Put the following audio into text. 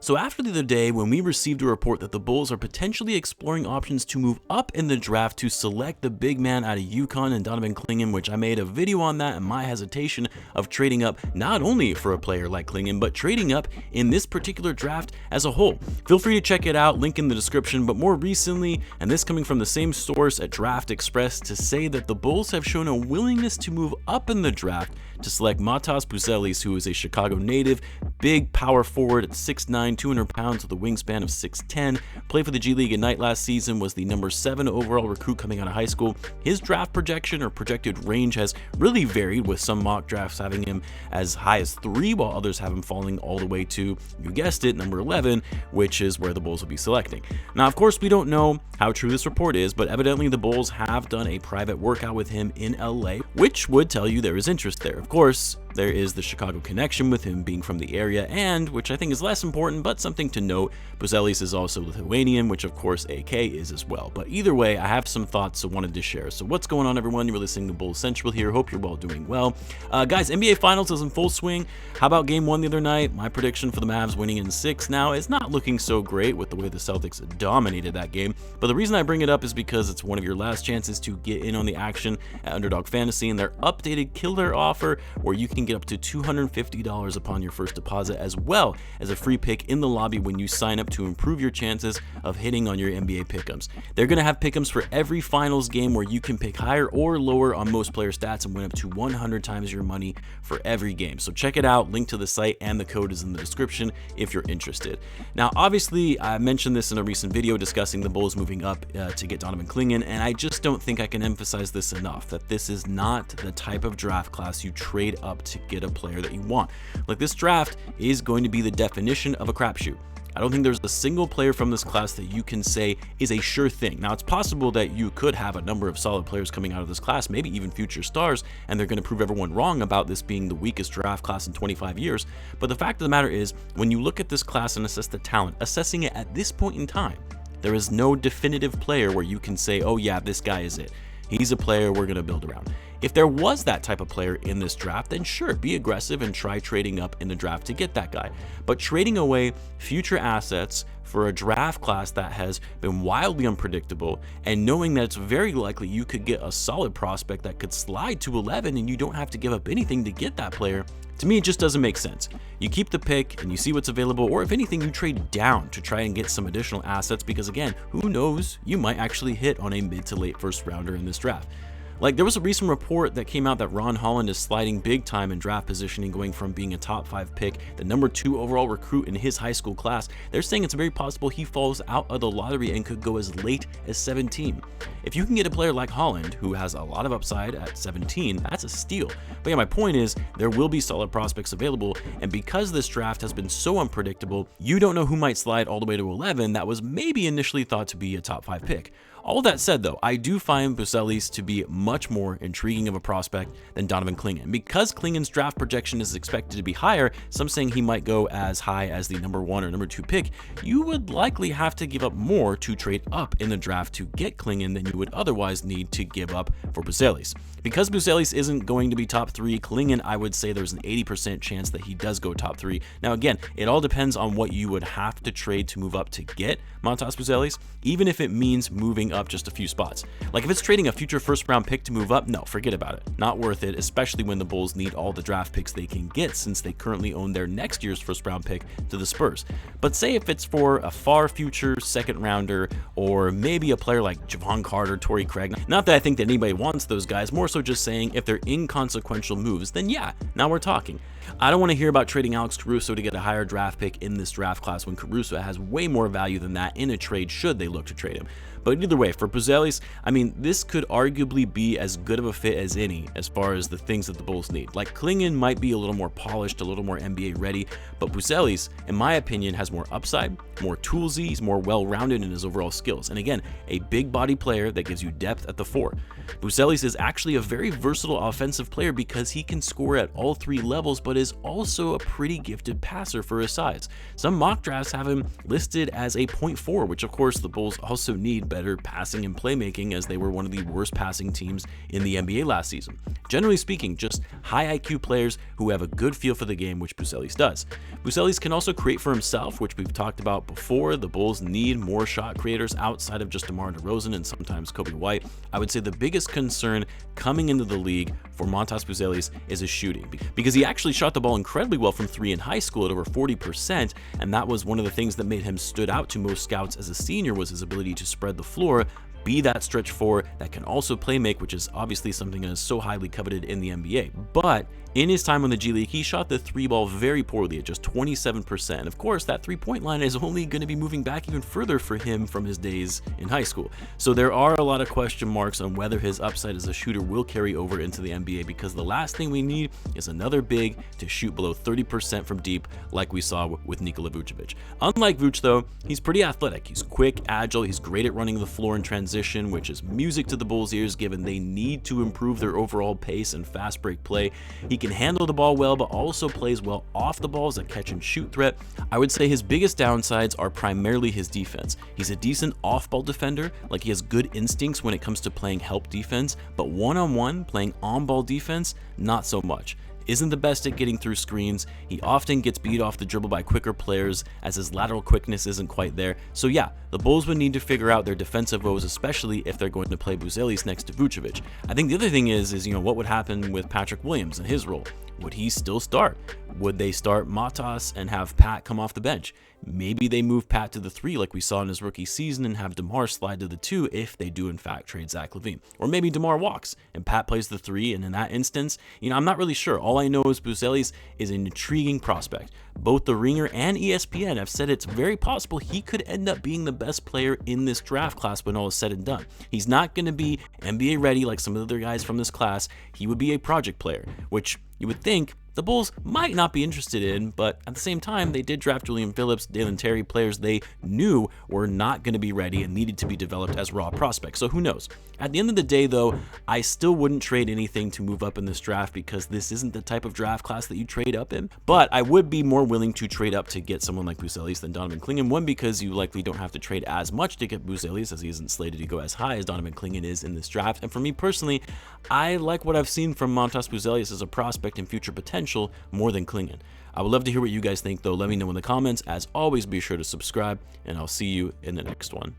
So after the other day, when we received a report that the Bulls are potentially exploring options to move up in the draft to select the big man out of UConn and Donovan Clingan, which I made a video on that and my hesitation of trading up not only for a player like Clingan, but trading up in this particular draft as a whole. Feel free to check it out, link in the description. But more recently, and this coming from the same source at Draft Express, to say that the Bulls have shown a willingness to move up in the draft to select Matas Buzelis, who is a Chicago native, big power forward at 6'9", 200 pounds with a wingspan of 6'10", played for the G League Ignite last season, was the number 7 overall recruit coming out of high school. His draft projection or projected range has really varied, with some mock drafts having him as high as 3, while others have him falling all the way to, you guessed it, number 11, which is where the Bulls will be selecting. Now, of course, we don't know how true this report is, but evidently the Bulls have done a private workout with him in LA, which would tell you there is interest there. Of course, there is the Chicago connection with him being from the area, and, which I think is less important, but something to note, Buzelis is also Lithuanian, which of course AK is as well. But either way, I have some thoughts I wanted to share. So what's going on, everyone? You're listening to Bulls Central here. Hope you're all doing well. Guys, NBA Finals is in full swing. How about Game 1 the other night? My prediction for the Mavs winning in 6 now is not looking so great with the way the Celtics dominated that game. But the reason I bring it up is because it's one of your last chances to get in on the action at Underdog Fantasy and their updated killer offer, where you can get up to $250 upon your first deposit, as well as a free pick in the lobby when you sign up to improve your chances of hitting on your NBA pick'ems. They're going to have pick'ems for every finals game where you can pick higher or lower on most player stats and win up to 100 times your money for every game. So check it out. Link to the site and the code is in the description if you're interested. Now, obviously, I mentioned this in a recent video discussing the Bulls moving up to get Donovan Clingan, and I just don't think I can emphasize this enough, that this is not the type of draft class you trade up to get a player that you want. Like, this draft is going to be the definition of a crapshoot. I don't think there's a single player from this class that you can say is a sure thing. Now, it's possible that you could have a number of solid players coming out of this class, maybe even future stars, and they're going to prove everyone wrong about this being the weakest draft class in 25 years. But the fact of the matter is, when you look at this class and assess the talent, assessing it at this point in time, there is no definitive player where you can say, oh yeah, this guy is it. He's a player we're going to build around. If there was that type of player in this draft, then sure, be aggressive and try trading up in the draft to get that guy. But trading away future assets for a draft class that has been wildly unpredictable, and knowing that it's very likely you could get a solid prospect that could slide to 11 and you don't have to give up anything to get that player, to me, it just doesn't make sense. You keep the pick and you see what's available, or if anything, you trade down to try and get some additional assets, because again, who knows, you might actually hit on a mid to late first rounder in this draft. Like, there was a recent report that came out that Ron Holland is sliding big time in draft positioning, going from being a top 5 pick, the number 2 overall recruit in his high school class. They're saying it's very possible he falls out of the lottery and could go as late as 17. If you can get a player like Holland, who has a lot of upside at 17, that's a steal. But yeah, my point is, there will be solid prospects available, and because this draft has been so unpredictable, you don't know who might slide all the way to 11 that was maybe initially thought to be a top 5 pick. All that said, though, I do find Buzelis to be much more intriguing of a prospect than Donovan Clingan. Because Clingan's draft projection is expected to be higher, some saying he might go as high as the number 1 or number 2 pick, you would likely have to give up more to trade up in the draft to get Clingan than you would otherwise need to give up for Buzelis. Because Buzelis isn't going to be top 3, Clingan, I would say there's an 80% chance that he does go top 3. Now again, it all depends on what you would have to trade to move up to get Matas Buzelis, even if it means moving up just a few spots. Like, if it's trading a future first round pick to move up, no, forget about it. Not worth it, especially when the Bulls need all the draft picks they can get, since they currently own their next year's first round pick to the Spurs. But say if it's for a far future second rounder, or maybe a player like Javon Carter, Torrey Craig, not that I think that anybody wants those guys, more so just saying if they're inconsequential moves, then yeah, now we're talking. I don't want to hear about trading Alex Caruso to get a higher draft pick in this draft class when Caruso has way more value than that in a trade should they look to trade him. But either way, for Buzelis, I mean, this could arguably be as good of a fit as any as far as the things that the Bulls need. Like, Clingan might be a little more polished, a little more NBA ready, but Buzelis, in my opinion, has more upside, more toolsy, he's more well-rounded in his overall skills. And again, a big body player that gives you depth at the 4. Buzelis is actually a very versatile offensive player because he can score at all 3 levels, but is also a pretty gifted passer for his size. Some mock drafts have him listed as a .4, which of course the Bulls also need better passing and playmaking, as they were one of the worst passing teams in the NBA last season. Generally speaking, just high IQ players who have a good feel for the game, which Buzelis does. Buzelis can also create for himself, which we've talked about before. The Bulls need more shot creators outside of just DeMar DeRozan and sometimes Coby White. I would say the biggest concern coming into the league for Matas Buzelis is his shooting, because he actually shot the ball incredibly well from 3 in high school at over 40%, and that was one of the things that made him stood out to most scouts as a senior, was his ability to spread the floor, be that stretch four that can also play make, which is obviously something that is so highly coveted in the NBA. But in his time on the G League, he shot the 3-ball very poorly at just 27%. And of course, that 3-point line is only going to be moving back even further for him from his days in high school. So there are a lot of question marks on whether his upside as a shooter will carry over into the NBA, because the last thing we need is another big to shoot below 30% from deep like we saw with Nikola Vucevic. Unlike Vuce though, he's pretty athletic. He's quick, agile, he's great at running the floor in transition, which is music to the Bulls' ears given they need to improve their overall pace and fast break play. He can handle the ball well, but also plays well off the ball as a catch and shoot threat. I would say his biggest downsides are primarily his defense. He's a decent off-ball defender, like he has good instincts when it comes to playing help defense, but one-on-one, playing on-ball defense, not so much. Isn't the best at getting through screens. He often gets beat off the dribble by quicker players, as his lateral quickness isn't quite there. So yeah, the Bulls would need to figure out their defensive woes, especially if they're going to play Buzelis next to Vucevic. I think the other thing is what would happen with Patrick Williams and his role? Would he still start? Would they start Matas and have Pat come off the bench? Maybe they move Pat to the 3 like we saw in his rookie season and have DeMar slide to the 2 if they do in fact trade Zach Lavine. Or maybe DeMar walks and Pat plays the 3, and in that instance, I'm not really sure. All I know is Buzelis is an intriguing prospect. Both The Ringer and ESPN have said it's very possible he could end up being the best player in this draft class when all is said and done. He's not going to be NBA ready like some of the other guys from this class. He would be a project player, which you would think the Bulls might not be interested in, but at the same time, they did draft Julian Phillips, Dalen Terry, players they knew were not going to be ready and needed to be developed as raw prospects, so who knows. At the end of the day, though, I still wouldn't trade anything to move up in this draft, because this isn't the type of draft class that you trade up in, but I would be more willing to trade up to get someone like Buzelis than Donovan Clingan. One, because you likely don't have to trade as much to get Buzelis, as he isn't slated to go as high as Donovan Clingan is in this draft, and for me personally, I like what I've seen from Matas Buzelis as a prospect and future potential more than Clingan. I would love to hear what you guys think though. Let me know in the comments. As always, be sure to subscribe, and I'll see you in the next one.